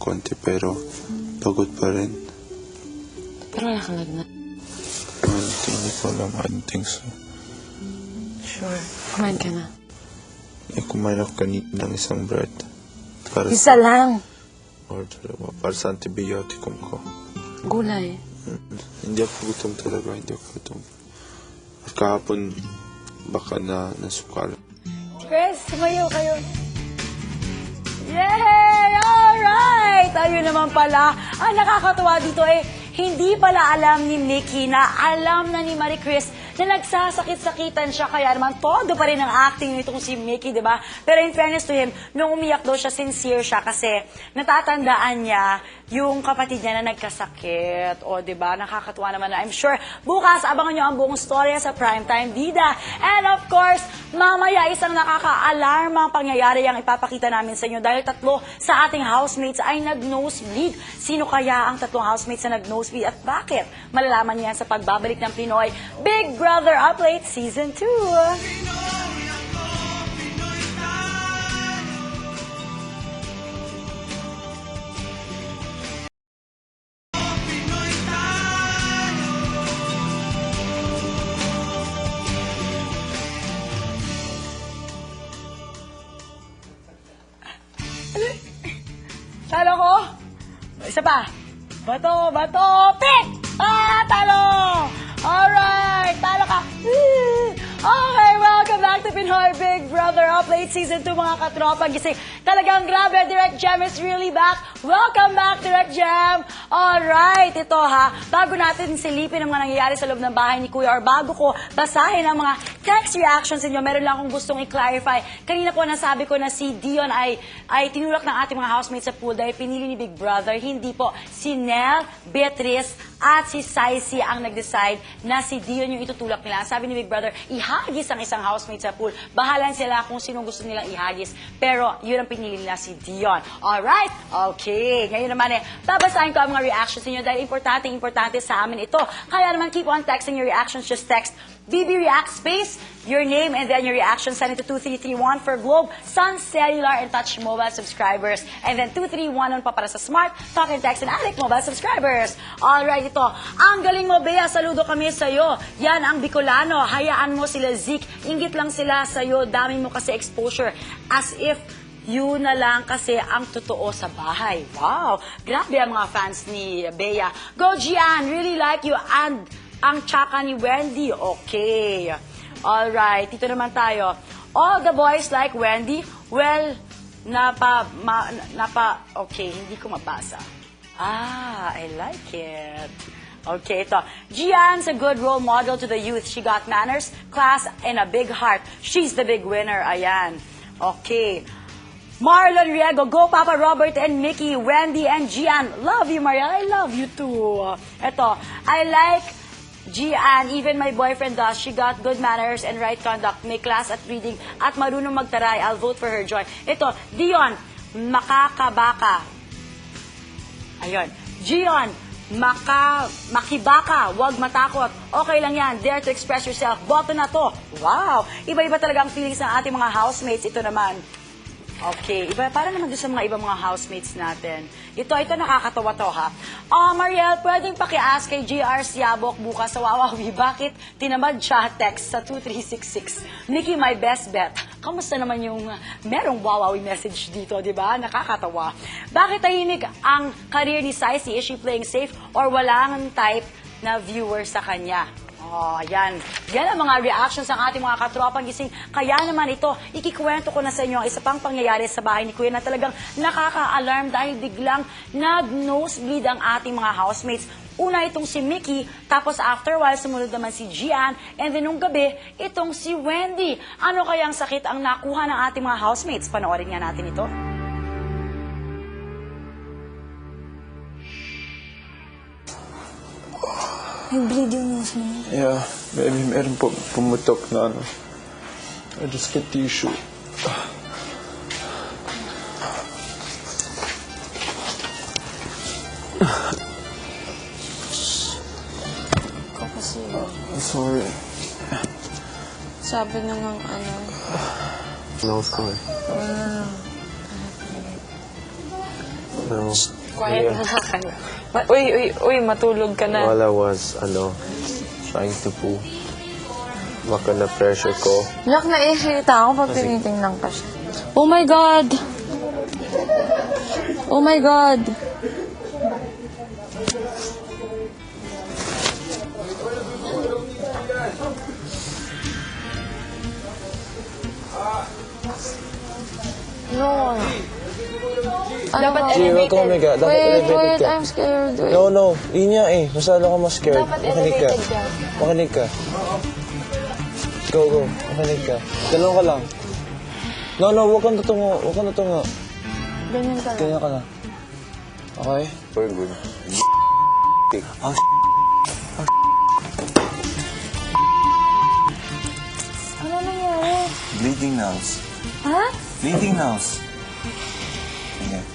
konti pero pagod pa rin. Pero wala kang lagnat. Hindi ko alam. I don't think so. Sure. Kumain ka na. Kumain ako kanina ng isang bread. Para Isa lang. Or dalawa. Para sa antibiotikum ko. Gulay. Hindi ako gutom talaga. Hindi ako gutom. At kahapon, baka nasukal. Chris, sumayaw kayo. Yay! Alright! Ayun naman pala. Ang nakakatuwa dito hindi pala alam ni Mickey na alam na ni Marie Chris na nagsasakit-sakitan siya. Kaya naman, todo pa rin ang acting nitong si Mickey, di ba? Pero in fairness to him, nung umiyak daw siya, sincere siya kasi natatandaan niya yung kapatid niya na nagkasakit. O, di ba? Nakakatuwa naman na. I'm sure bukas, abangan niyo ang buong storya sa Primetime Bida. And of course, mamaya isang nakaka-alarmang pangyayari ang ipapakita namin sa inyo dahil 3 sa ating housemates ay nag-nosebleed. Sino kaya ang 3 housemates na nag-nosebleed at bakit? Malalaman niyan sa pagbabalik ng Pinoy Big Brother Update Season 2. Talo ko? Isa pa. Bato, pick! Talo! Alright, talo ka. Okay, welcome back to Pinoy Big Brother Update Season 2, mga katropa gising. Talagang grabe, Direct Jam is really back. Welcome back, Direct Jam. Alright, ito bago natin silipin ang mga nangyayari sa loob ng bahay ni Kuya or bago ko basahin ang mga text reactions ninyo, meron lang akong gustong i-clarify. Kanina po nasabi ko na si Dion ay tinulak ng ating mga housemates sa pool dahil pinili ni Big Brother. Hindi po. Si Nel, Beatrice, at si Saisi ang nag-decide na si Dion yung itutulak nila. Sabi ni Big Brother, ihagis ang isang housemate sa pool. Bahalan sila kung sino gusto nilang ihagis. Pero yun ang pinili nila, si Dion. Alright? Okay. Ngayon naman babasahin ko ang mga reactions niyo dahil importante sa amin ito. Kaya naman keep on texting your reactions. Just text BB React space, your name, and then your reaction. Send it to 2331 for Globe, Sun, Cellular, and Touch Mobile subscribers. And then 2311 pa para sa Smart, Talk and Text, and Addict Mobile subscribers. Alright, ito. Ang galing mo, Bea. Saludo kami sa'yo. Yan ang Bicolano. Hayaan mo sila, Zeke. Inggit lang sila sa'yo. Dami mo kasi exposure. As if yun na lang kasi ang totoo sa bahay. Wow! Grabe ang mga fans ni Bea. Go, Gian! Really like you. And ang tsaka ni Wendy. Okay. Alright. Dito naman tayo. All the boys like Wendy. Well, okay, hindi ko mabasa. I like it. Okay, ito. Gian's a good role model to the youth. She got manners, class, and a big heart. She's the big winner. Ayan. Okay. Marlon Riego, go Papa Robert and Mickey, Wendy and Gian. Love you, Maria. I love you too. Ito. I like Gian, even my boyfriend does. She got good manners and right conduct, may class at reading, at marunong magtaray. I'll vote for her, Joy. Ito, Dion, makakabaka. Ayun. Gion, makibaka, wag matakot. Okay lang yan, dare to express yourself. Boto na to. Wow! Iba-iba talaga ang feelings ng ating mga housemates. Ito naman. Okay, para naman doon sa mga ibang mga housemates natin. Ito nakakatawa to Mariel, pwedeng paki-ask kay JR Siabok bukas sa Wawawi, bakit tinamad siya text sa 2366? Mickey, my best bet. Kamusta naman yung merong Wawawi message dito, di ba? Nakakatawa. Bakit tahimik ang career ni Saisi? Is she playing safe or walang type na viewer sa kanya? Yan. Yan ang mga reactions ng ating mga katropang gising. Kaya naman ito, ikikwento ko na sa inyo ang isa pang pangyayari sa bahay ni Kuya na talagang nakaka-alarm dahil biglang nag-nosebleed ang ating mga housemates. Una itong si Mickey, tapos after a while sumunod naman si Gian, and then nung gabi, itong si Wendy. Ano kaya ang sakit ang nakuha ng ating mga housemates? Panoorin nga natin ito. Nag-bleed yung nose mo. Yeah, maybe meron po pumutok na I just get tissue. Ikaw kasi. Sorry. Sabi na ng Nose ko No. Quiet na ka na. Uy, matulog ka na. All I was, trying to poo. Baka na pressure ko. Yak, naiirita ako pag tinitingnan ka siya. Oh my God! Oh my God! No. Dapat G, welcome Omega. Dapat Wait, elevated ka. I'm scared. Wait. No. Yun nga eh. Masyado ka mas scared. Dapat Makinig ka. elevated ka. Makinig ka. Go. Makinig ka. Dalawang ka lang. No. Huwag kang tutungo. Ganyan ka lang. Ganyan ka lang. Okay? We're good. Ano nangyari? Bleeding nose. Ha? Bleeding nose. Ayan.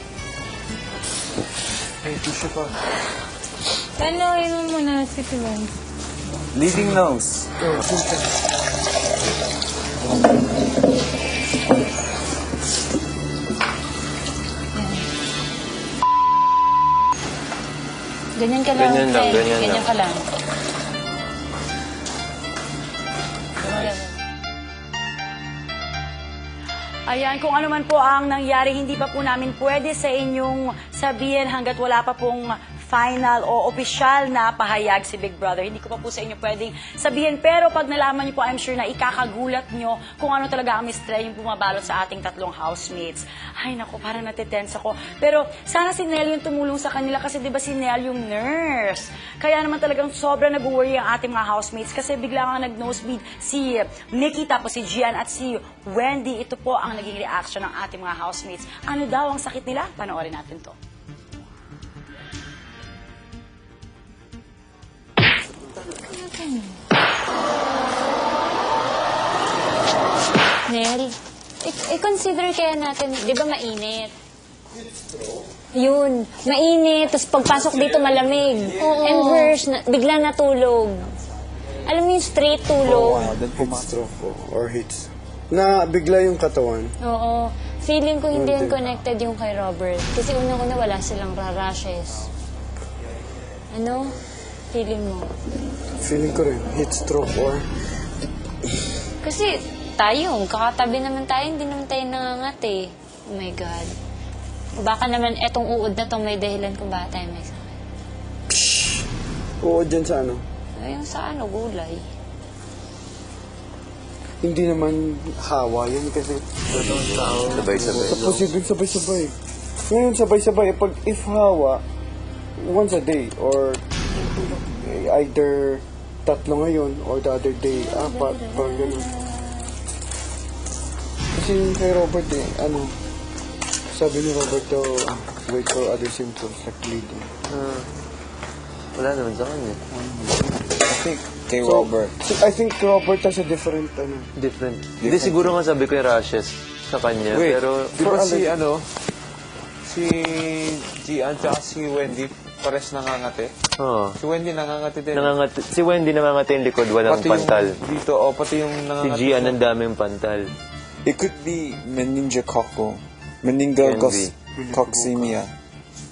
Ano, inom mo na si Tulan. Bleeding nose. Ganyan ka lang. Ganyan lang, Tay. ganyan lang. ka lang. Ayan, kung ano man po ang nangyari, hindi pa po namin pwede sa inyong sabihin hanggat wala pa pong final o opisyal na pahayag si Big Brother. Hindi ko pa po sa inyo pwedeng sabihin. Pero pag nalaman niyo po, I'm sure na ikakagulat niyo kung ano talaga ang misteryo yung bumabalot sa ating tatlong housemates. Ay, naku, parang natitense ako. Pero sana si Nell yung tumulong sa kanila kasi di ba si Nell yung nurse. Kaya naman talagang sobra nag-worry ang ating mga housemates kasi bigla nga nag-nosebleed si Nikki, tapos si Gian at si Wendy. Ito po ang naging reaction ng ating mga housemates. Ano daw ang sakit nila? Panoorin natin to. Nel, i-consider kaya natin, di ba mainit? Yun, mainit, tapos pagpasok dito malamig. And worse, bigla natulog. Alam mo yung straight tulog? Heat stroke po, or heat. Na bigla yung katawan. Oo. Feeling ko hindi yun connected yung kay Robert. Kasi unang-una wala silang rashes. Ano? Feeling mo? Feeling ko rin, heat stroke or... Kasi tayo, kakatabi naman tayo, hindi naman tayo nangangat eh. Oh my God. Baka naman etong uod na tong may dahilan kung bakit tayo may sakit. Oo, dyan sa ano. Yung sa ano, gulay. Hindi naman hawa yun kasi... Sabay-sabay. Sa posibleng sabay-sabay. Ngayon sabay-sabay, pag if hawa, once a day, or either tatlo ngayon, or the other day, apat, parang gano'n. Kasi yung kay Robert sabi ni Robert daw, wait for other symptoms like bleeding. Wala naman sa kanya. I think kay Robert. So, I think Robert has a different, Different. Hindi, siguro nga sabi ko yung rashes sa kanya. Wait, Pero, di ba si Gian tsaka si Wendy pares nangangati? Oo. Si Wendy nangangati din. Si Wendy nangangati yung likod, walang Pati pantal. yung dito, pati yung Si nangangati. Gian, ang daming pantal. It could be meningococcal. Can be. Meningococemia.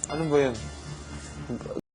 Ano ba yun?